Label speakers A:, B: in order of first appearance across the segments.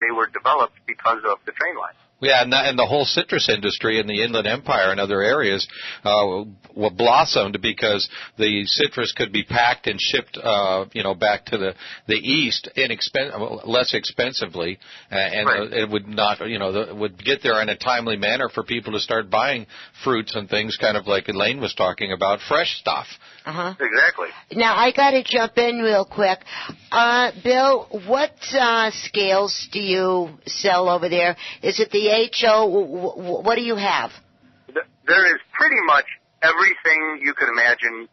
A: they were developed because of the train line.
B: Yeah, and the whole citrus industry in the Inland Empire and other areas blossomed because the citrus could be packed and shipped, back to the east less expensively, and
A: right.
B: It would not, would get there in a timely manner for people to start buying fruits and things, kind of like Elaine was talking about, fresh stuff.
C: Uh-huh.
A: Exactly.
C: Now, I got to jump in real quick. Bill, what scales do you sell over there? Is it the HO? What do you have?
A: There is pretty much everything you could imagine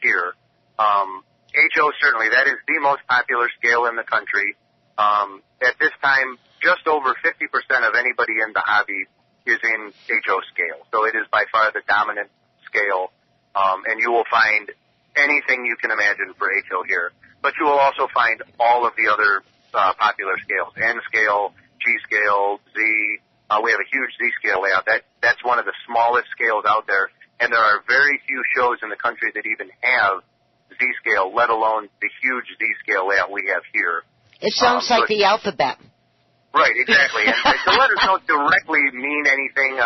A: here. HO, certainly, that is the most popular scale in the country. At this time, just over 50% of anybody in the hobby is in HO scale. So it is by far the dominant scale. And you will find anything you can imagine for HO here. But you will also find all of the other popular scales, N scale, G scale, Z. We have a huge Z scale layout. That's one of the smallest scales out there. And there are very few shows in the country that even have Z scale, let alone the huge Z scale layout we have here.
C: It sounds like the alphabet.
A: Right, exactly. And the letters don't directly mean anything,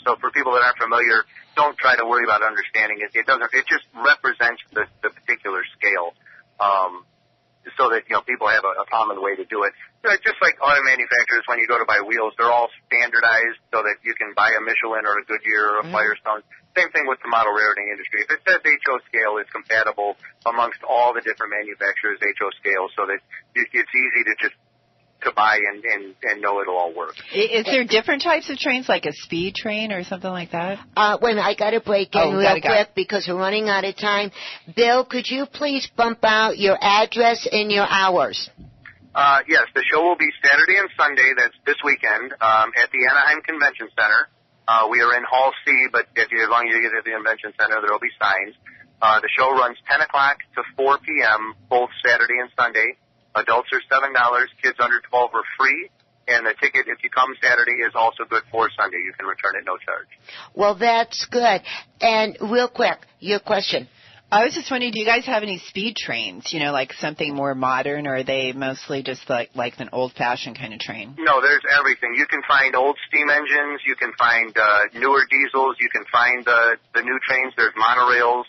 A: so for people that aren't familiar, don't try to worry about understanding it. It just represents the particular scale, so that, people have a common way to do it. Just like auto manufacturers, when you go to buy wheels, they're all standardized so that you can buy a Michelin or a Goodyear or a Firestone. Same thing with the model rarity industry. If it says HO scale, it's compatible amongst all the different manufacturers' HO scale, so that it's easy to just to buy and know it'll all work.
D: Is there different types of trains, like a speed train or something like that?
C: Wait a minute, I got to break in real quick because we're running out of time. Bill, could you please bump out your address and your hours?
A: Yes, the show will be Saturday and Sunday. That's this weekend at the Anaheim Convention Center. We are in Hall C, but as long as you get to the Convention Center, there will be signs. The show runs 10 o'clock to 4 p.m., both Saturday and Sunday. Adults are $7. Kids under 12 are free. And the ticket, if you come Saturday, is also good for Sunday. You can return at no charge.
C: Well, that's good. And real quick, your question.
D: I was just wondering, do you guys have any speed trains, like something more modern, or are they mostly just like an old-fashioned kind of train?
A: No, there's everything. You can find old steam engines. You can find newer diesels. You can find the new trains. There's monorails,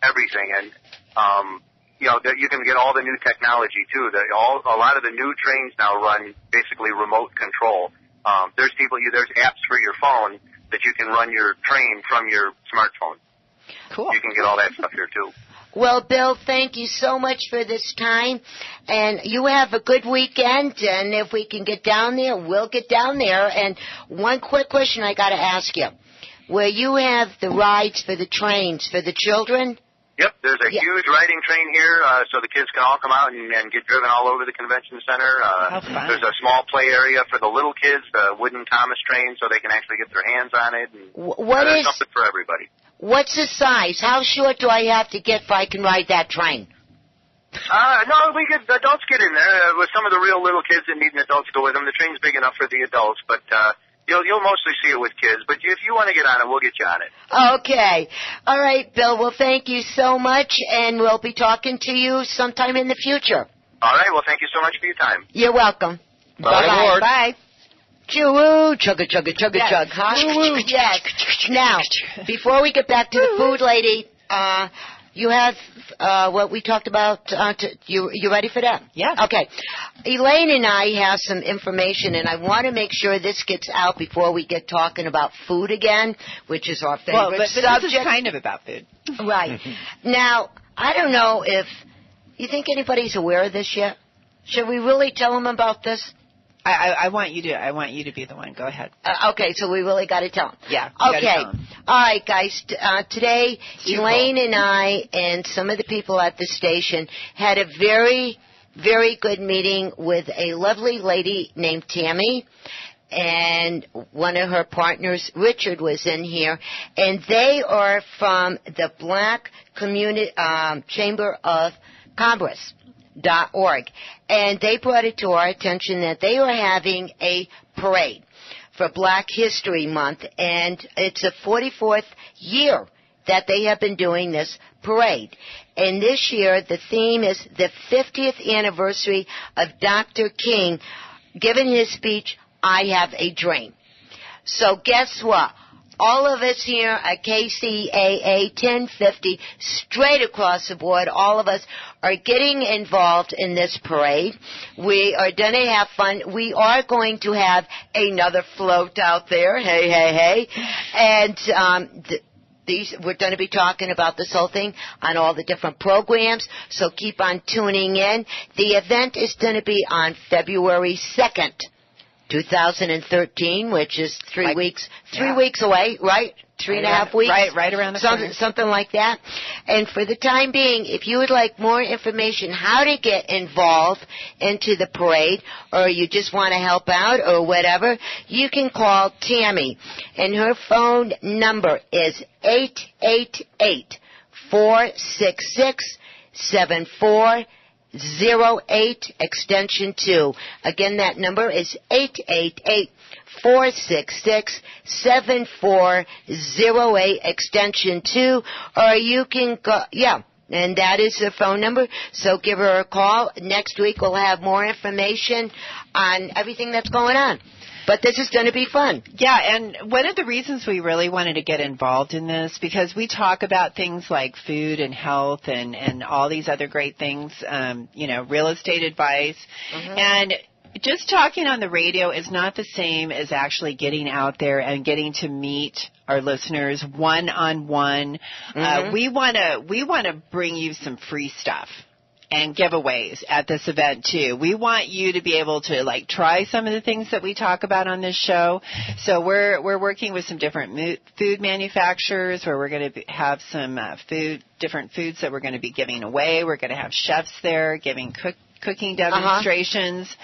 A: everything. And, you can get all the new technology, too. A lot of the new trains now run basically remote control. There's apps for your phone that you can run your train from your smartphone.
D: Cool.
A: You can get all that stuff here, too.
C: Well, Bill, thank you so much for this time. And you have a good weekend. And if we can get down there, we'll get down there. And one quick question I got to ask you. Where you have the rides for the trains for the children?
A: Yep, there's a huge riding train here, so the kids can all come out and get driven all over the convention center. There's a small play area for the little kids, the wooden Thomas train, so they can actually get their hands on it. And there's something for everybody.
C: What's the size? How short do I have to get if I can ride that train?
A: No, adults get in there. With some of the real little kids that need an adult to go with them, the train's big enough for the adults, but You'll mostly see it with kids, but if you want to get on it, we'll get you on it.
C: Okay. All right, Bill. Well, thank you so much, and we'll be talking to you sometime in the future.
A: All right. Well, thank you so much for your time.
C: You're welcome.
B: Bye-bye.
C: Bye. Choo-woo, chugga-chugga-chugga-chug,
D: yes.
C: huh? Woo-woo, yes. Now, before we get back to the food lady, you have what we talked about. You ready for that?
D: Yeah.
C: Okay. Elaine and I have some information, and I want to make sure this gets out before we get talking about food again, which is our favorite subject.
D: This is kind of about food.
C: Right. Now, I don't know if you think anybody's aware of this yet. Should we really tell them about this?
D: I want you to be the one. Go ahead.
C: Okay, so we really got to tell them.
D: Yeah.
C: Okay. All right, guys. Today, Elaine and I and some of the people at the station had a very, very good meeting with a lovely lady named Tammy, and one of her partners, Richard, was in here, and they are from the Black Community Chamber of Commerce. .org, and they brought it to our attention that they are having a parade for Black History Month, and it's the 44th year that they have been doing this parade. And this year, the theme is the 50th anniversary of Dr. King giving his speech, I have a dream. So guess what? All of us here at KCAA 1050, straight across the board, all of us are getting involved in this parade. We are going to have fun. We are going to have another float out there. Hey, hey, hey. And we're going to be talking about this whole thing on all the different programs, so keep on tuning in. The event is going to be on February 2nd. 2013, which is 3 weeks away, right? 3.5 weeks?
D: Right around the corner.
C: Something like that. And for the time being, if you would like more information how to get involved into the parade, or you just want to help out or whatever, you can call Tammy. And her phone number is 888-466-7408 extension 2. Again, that number is 888-466-7408 extension 2. Or you can go, and that is the phone number. So give her a call. Next week we'll have more information on everything that's going on. But this is going to be fun.
D: Yeah, and one of the reasons we really wanted to get involved in this, because we talk about things like food and health and all these other great things, real estate advice. Mm-hmm. And just talking on the radio is not the same as actually getting out there and getting to meet our listeners one-on-one. Mm-hmm. We want to bring you some free stuff and giveaways at this event too. We want you to be able to try some of the things that we talk about on this show. So we're working with some different food manufacturers where we're going to have some different foods that we're going to be giving away. We're going to have chefs there giving cooking demonstrations.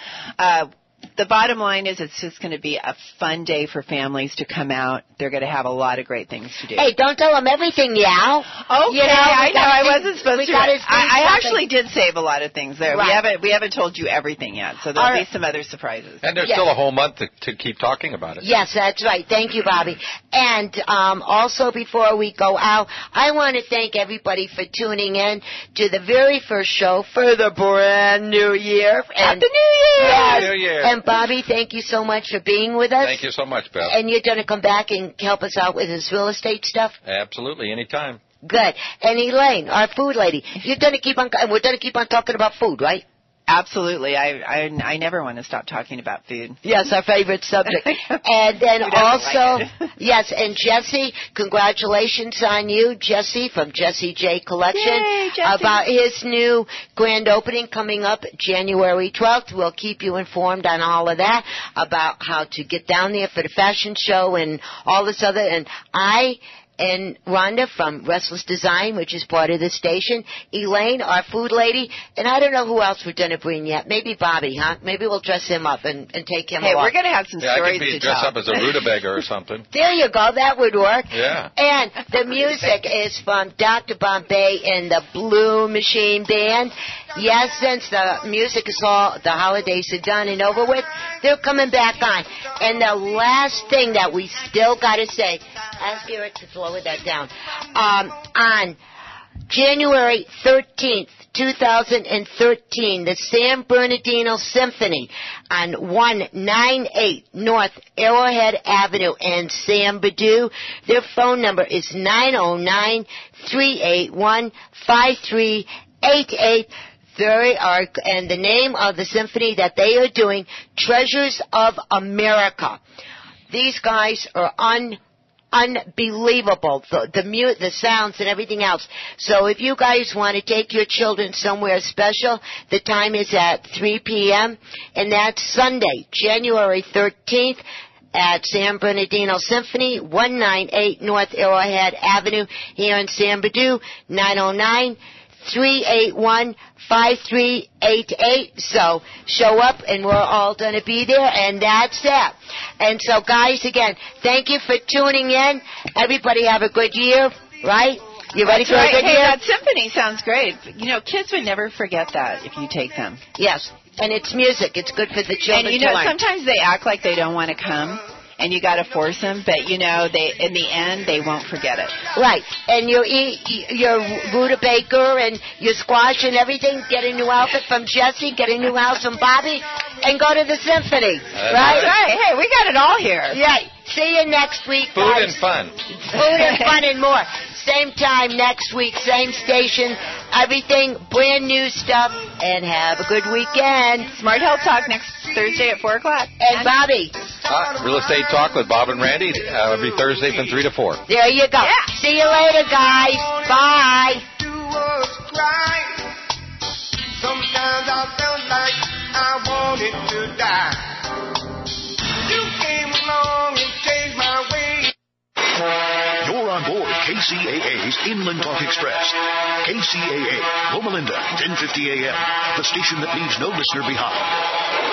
D: The bottom line is it's just going to be a fun day for families to come out. They're going to have a lot of great things to do.
C: Hey, don't tell them everything,
D: Okay, I know. I wasn't supposed to. I actually did save a lot of things there. Right. We haven't told you everything yet, so there'll be some other surprises.
B: And there's still a whole month to keep talking about it.
C: Yes, that's right. Thank you, Bobby. And also, before we go out, I want to thank everybody for tuning in to the very first show for the brand new year.
D: Happy New Year!
C: Yes.
B: Happy New Year!
C: And Bobby, thank you so much for being with us.
B: Thank you so much, Beth.
C: And you're going to come back and help us out with this real estate stuff?
B: Absolutely, anytime.
C: Good. And Elaine, our food lady, we're going to keep on talking about food, right?
D: Absolutely. I never want to stop talking about food.
C: Yes, our favorite subject. And then also, yes, and Jesse, congratulations on you, Jesse, from Jesse J Collection.
D: Yay, Jesse.
C: About his new grand opening coming up January 12th. We'll keep you informed on all of that, about how to get down there for the fashion show and all this other. And and Rhonda from Restless Design, which is part of the station, Elaine, our food lady, and I don't know who else we're going to bring yet. Maybe Bobby, huh? Maybe we'll dress him up and take him along.
D: Hey, we're going to have some stories
B: to tell. I could
D: dress
B: up as a rutabaga or something.
C: There you go. That would work.
B: Yeah.
C: And the music is from Dr. Bombay and the Blue Machine Band. Yes, since the music is all, the holidays are done and over with, they're coming back on. And the last thing that we still got to say, ask Eric to lower that down, on January 13th, 2013, the San Bernardino Symphony on 198 North Arrowhead Avenue in San Bernardino. Their phone number is 909-381-5388. And the name of the symphony that they are doing, Treasures of America. These guys are unbelievable, the sounds and everything else. So if you guys want to take your children somewhere special, the time is at 3 p.m., and that's Sunday, January 13th, at San Bernardino Symphony, 198 North Arrowhead Avenue here in San Bernardino, 909-381-5388. So show up and we're all going to be there, and that's that. And so, guys, again, thank you for tuning in. Everybody have a good year, right? You ready for a good year?
D: That symphony sounds great. Kids would never forget that if you take them.
C: Yes, and it's music. It's good for the children
D: to learn. Sometimes they act like they don't want to come, and you got to force them, but they in the end they won't forget it.
C: Right, and you eat your rutabaga and your squash and everything. Get a new outfit from Jesse. Get a new house from Bobby, and go to the symphony.
D: That's right. Hey, we got it all here.
C: Yeah. See you next week,
B: Food
C: guys.
B: and fun.
C: Food and fun and more. Same time next week, same station, everything, brand new stuff, and have a good weekend.
D: Smart Health Talk next Thursday at 4 o'clock.
C: And Bobby.
B: Real Estate Talk with Bob and Randy every Thursday from 3 to 4.
C: There you go.
D: Yeah.
C: See you later, guys. Bye.
E: Sometimes I felt like I wanted to die. You came along and changed my way.
F: You're on board KCAA's Inland Talk Express. KCAA, Loma Linda, 1050 AM, the station that leaves no listener behind.